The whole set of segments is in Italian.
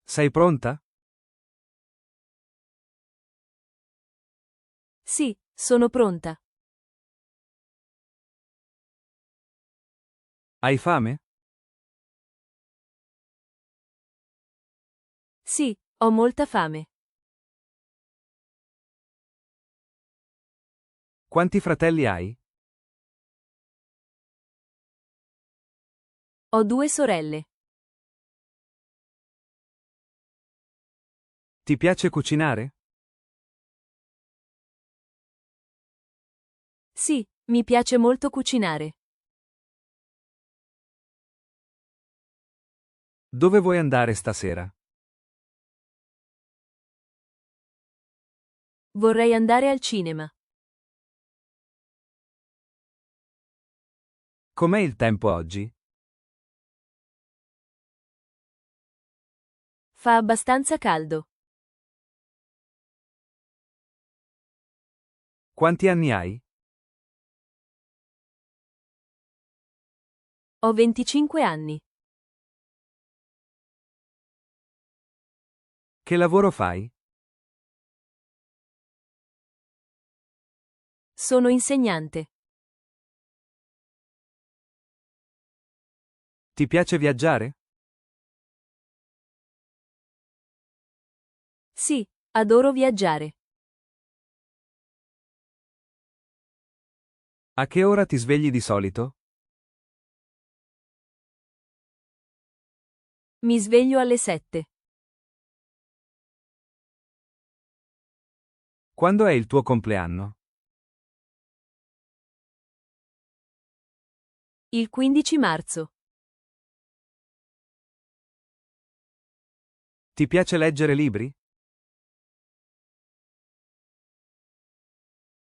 Sei pronta? Sì, sono pronta. Hai fame? Sì, ho molta fame. Quanti fratelli hai? Ho due sorelle. Ti piace cucinare? Sì, mi piace molto cucinare. Dove vuoi andare stasera? Vorrei andare al cinema. Com'è il tempo oggi? Fa abbastanza caldo. Quanti anni hai? Ho 25 anni. Che lavoro fai? Sono insegnante. Ti piace viaggiare? Sì, adoro viaggiare. A che ora ti svegli di solito? Mi sveglio alle 7. Quando è il tuo compleanno? Il 15 marzo. Ti piace leggere libri?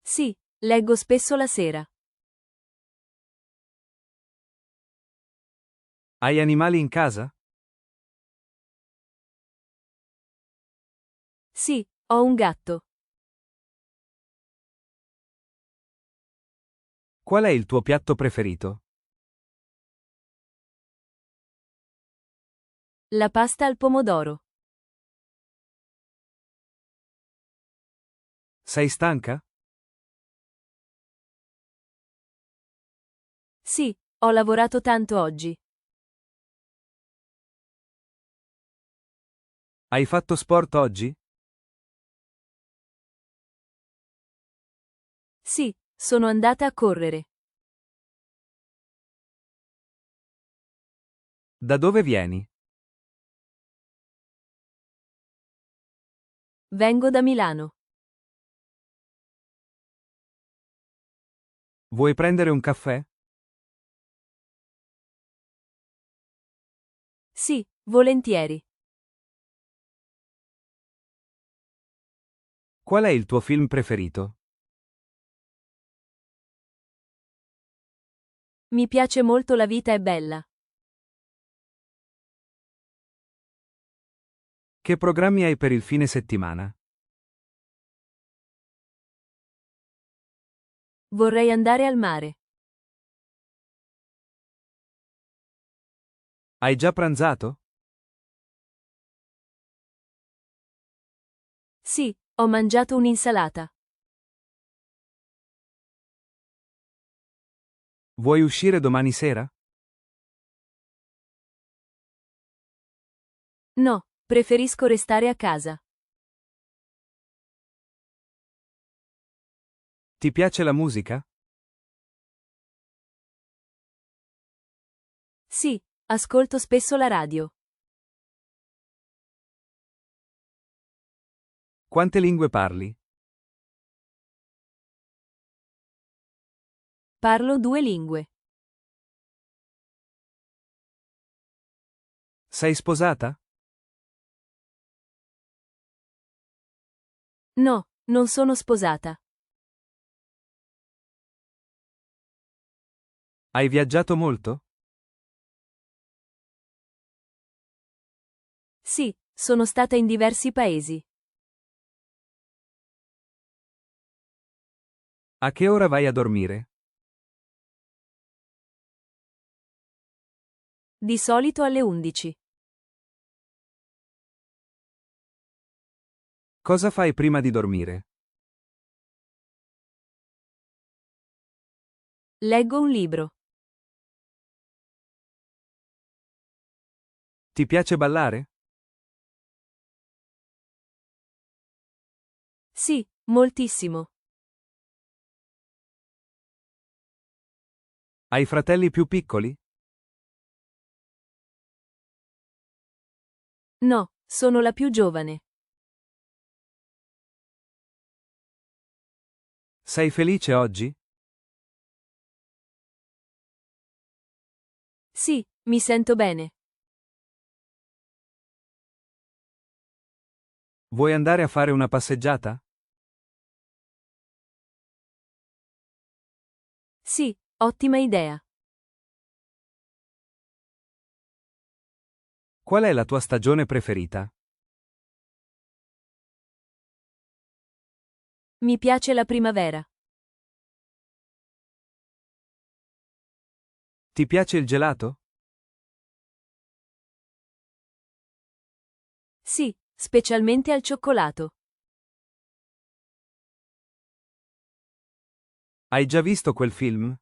Sì, leggo spesso la sera. Hai animali in casa? Sì, ho un gatto. Qual è il tuo piatto preferito? La pasta al pomodoro. Sei stanca? Sì, ho lavorato tanto oggi. Hai fatto sport oggi? Sì, sono andata a correre. Da dove vieni? Vengo da Milano. Vuoi prendere un caffè? Sì, volentieri. Qual è il tuo film preferito? Mi piace molto La vita è bella. Che programmi hai per il fine settimana? Vorrei andare al mare. Hai già pranzato? Sì, ho mangiato un'insalata. Vuoi uscire domani sera? No, preferisco restare a casa. Ti piace la musica? Sì, ascolto spesso la radio. Quante lingue parli? Parlo due lingue. Sei sposata? No, non sono sposata. Hai viaggiato molto? Sì, sono stata in diversi paesi. A che ora vai a dormire? Di solito alle 11. Cosa fai prima di dormire? Leggo un libro. Ti piace ballare? Sì, moltissimo. Hai fratelli più piccoli? No, sono la più giovane. Sei felice oggi? Sì, mi sento bene. Vuoi andare a fare una passeggiata? Sì, ottima idea. Qual è la tua stagione preferita? Mi piace la primavera. Ti piace il gelato? Sì, specialmente al cioccolato. Hai già visto quel film?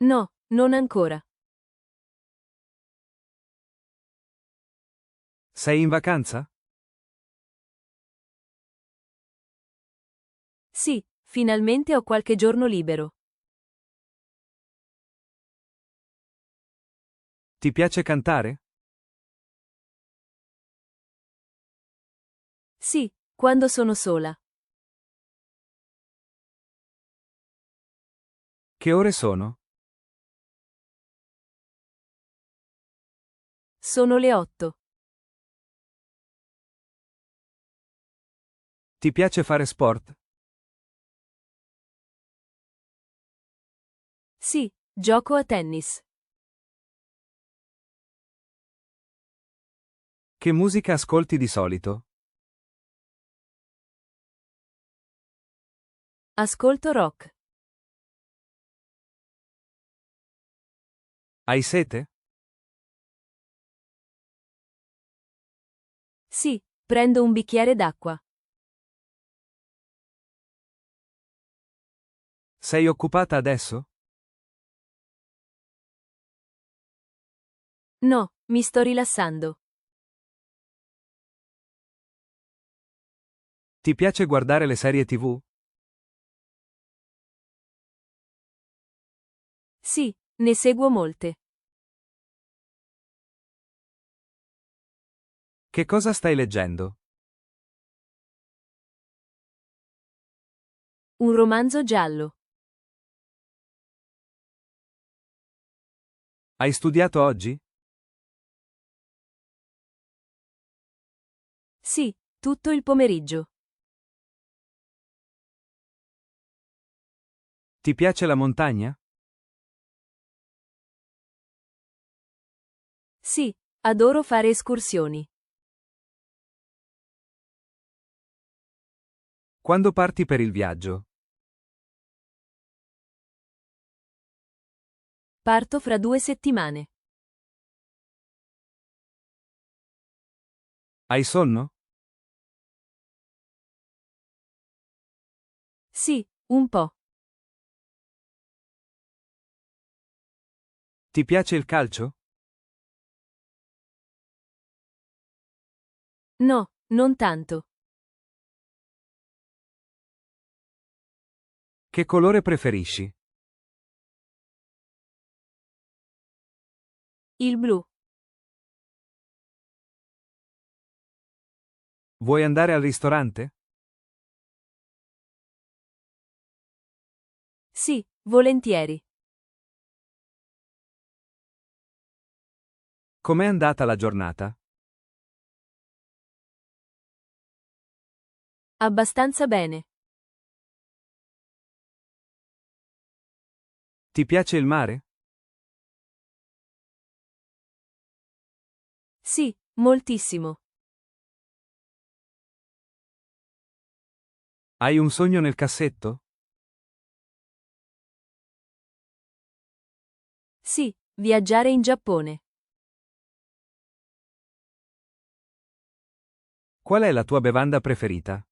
No, non ancora. Sei in vacanza? Sì, finalmente ho qualche giorno libero. Ti piace cantare? Sì, quando sono sola. Che ore sono? Sono le 8. Ti piace fare sport? Sì, gioco a tennis. Che musica ascolti di solito? Ascolto rock. Hai sete? Sì, prendo un bicchiere d'acqua. Sei occupata adesso? No, mi sto rilassando. Ti piace guardare le serie TV? Sì, ne seguo molte. Che cosa stai leggendo? Un romanzo giallo. Hai studiato oggi? Sì, tutto il pomeriggio. Ti piace la montagna? Sì, adoro fare escursioni. Quando parti per il viaggio? Parto fra 2 settimane. Hai sonno? Sì, un po'. Ti piace il calcio? No, non tanto. Che colore preferisci? Il blu. Vuoi andare al ristorante? Sì, volentieri. Com'è andata la giornata? Abbastanza bene. Ti piace il mare? Sì, moltissimo. Hai un sogno nel cassetto? Sì, viaggiare in Giappone. Qual è la tua bevanda preferita?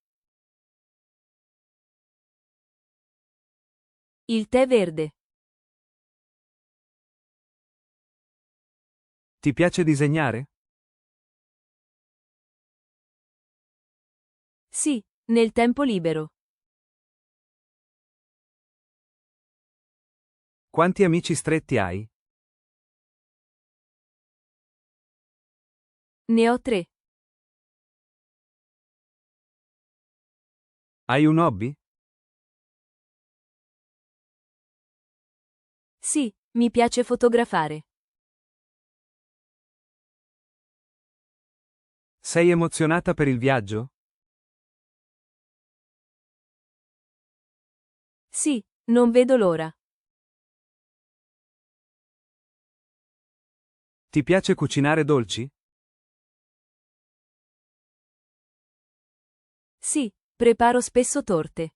Il tè verde. Ti piace disegnare? Sì, nel tempo libero. Quanti amici stretti hai? Ne ho 3. Hai un hobby? Sì, mi piace fotografare. Sei emozionata per il viaggio? Sì, non vedo l'ora. Ti piace cucinare dolci? Sì, preparo spesso torte.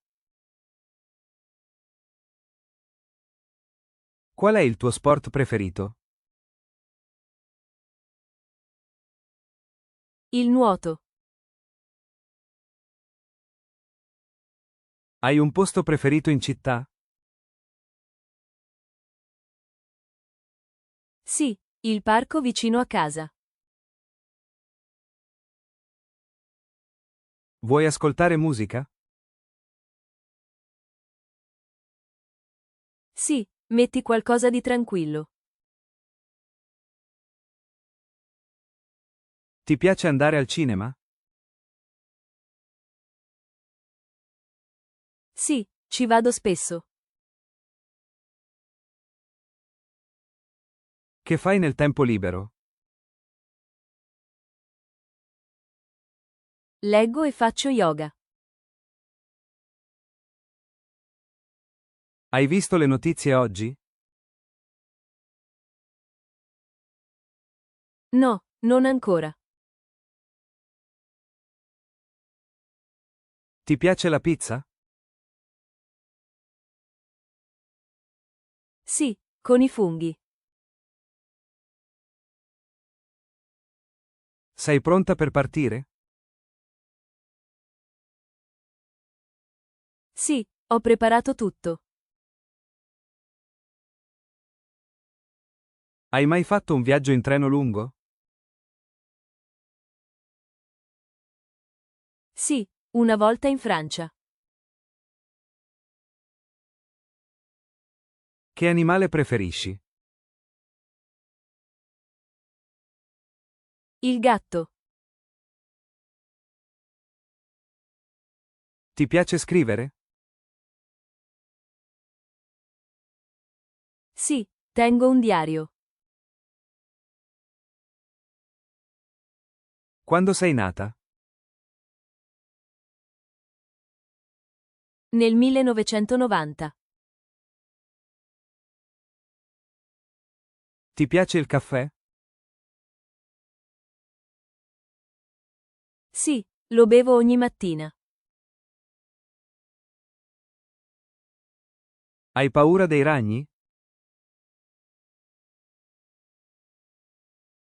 Qual è il tuo sport preferito? Il nuoto. Hai un posto preferito in città? Sì, il parco vicino a casa. Vuoi ascoltare musica? Sì, metti qualcosa di tranquillo. Ti piace andare al cinema? Sì, ci vado spesso. Che fai nel tempo libero? Leggo e faccio yoga. Hai visto le notizie oggi? No, non ancora. Ti piace la pizza? Sì, con i funghi. Sei pronta per partire? Sì, ho preparato tutto. Hai mai fatto un viaggio in treno lungo? Sì, una volta in Francia. Che animale preferisci? Il gatto. Ti piace scrivere? Sì, tengo un diario. Quando sei nata? Nel 1990. Ti piace il caffè? Sì, lo bevo ogni mattina. Hai paura dei ragni?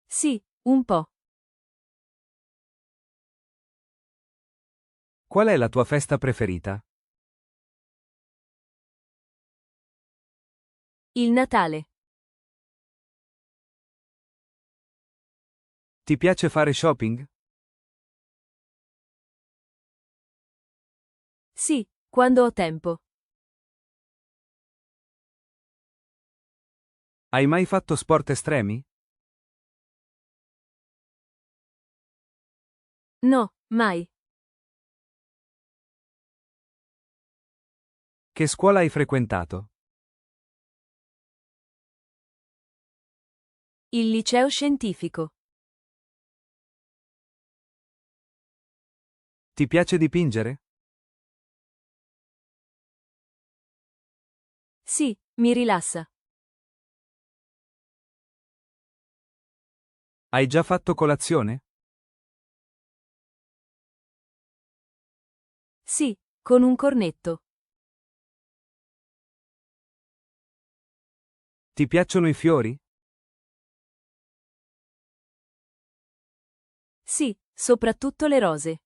Sì, un po'. Qual è la tua festa preferita? Il Natale. Ti piace fare shopping? Sì, quando ho tempo. Hai mai fatto sport estremi? No, mai. Che scuola hai frequentato? Il liceo scientifico. Ti piace dipingere? Sì, mi rilassa. Hai già fatto colazione? Sì, con un cornetto. Ti piacciono i fiori? Sì, soprattutto le rose.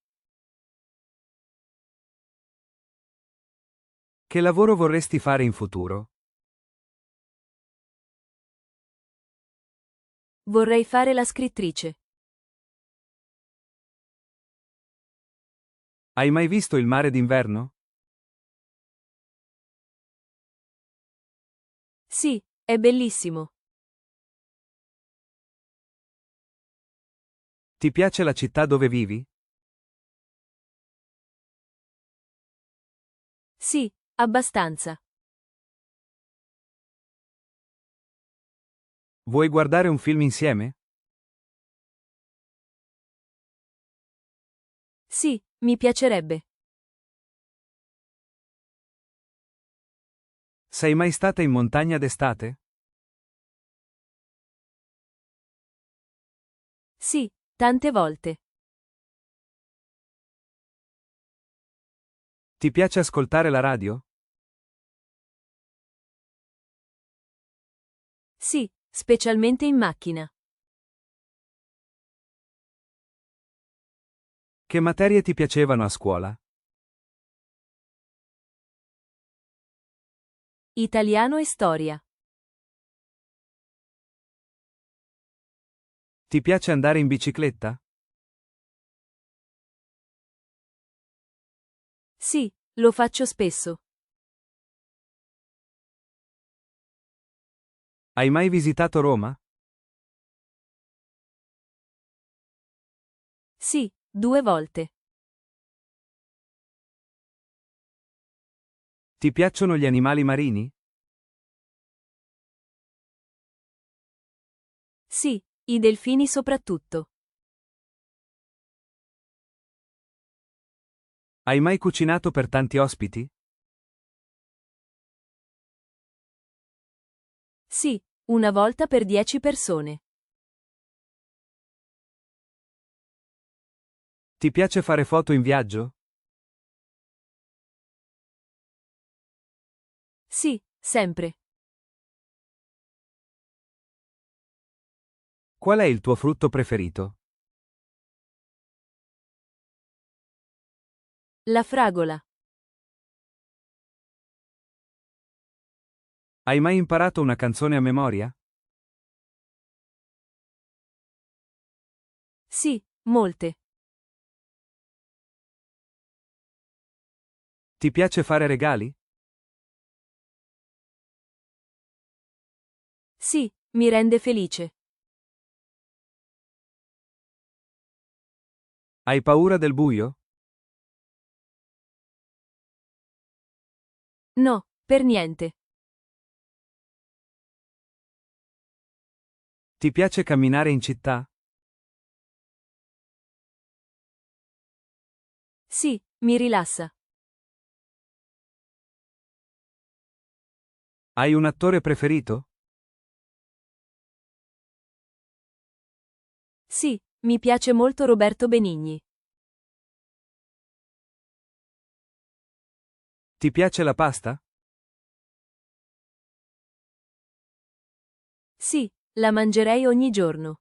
Che lavoro vorresti fare in futuro? Vorrei fare la scrittrice. Hai mai visto il mare d'inverno? Sì, è bellissimo. Ti piace la città dove vivi? Sì, abbastanza. Vuoi guardare un film insieme? Sì, mi piacerebbe. Sei mai stata in montagna d'estate? Sì, tante volte. Ti piace ascoltare la radio? Sì, specialmente in macchina. Che materie ti piacevano a scuola? Italiano e storia. Ti piace andare in bicicletta? Sì, lo faccio spesso. Hai mai visitato Roma? Sì, 2 volte. Ti piacciono gli animali marini? Sì, i delfini soprattutto. Hai mai cucinato per tanti ospiti? Sì, una volta per 10 persone. Ti piace fare foto in viaggio? Sì, sempre. Qual è il tuo frutto preferito? La fragola. Hai mai imparato una canzone a memoria? Sì, molte. Ti piace fare regali? Sì, mi rende felice. Hai paura del buio? No, per niente. Ti piace camminare in città? Sì, mi rilassa. Hai un attore preferito? Sì, mi piace molto Roberto Benigni. Ti piace la pasta? Sì, la mangerei ogni giorno.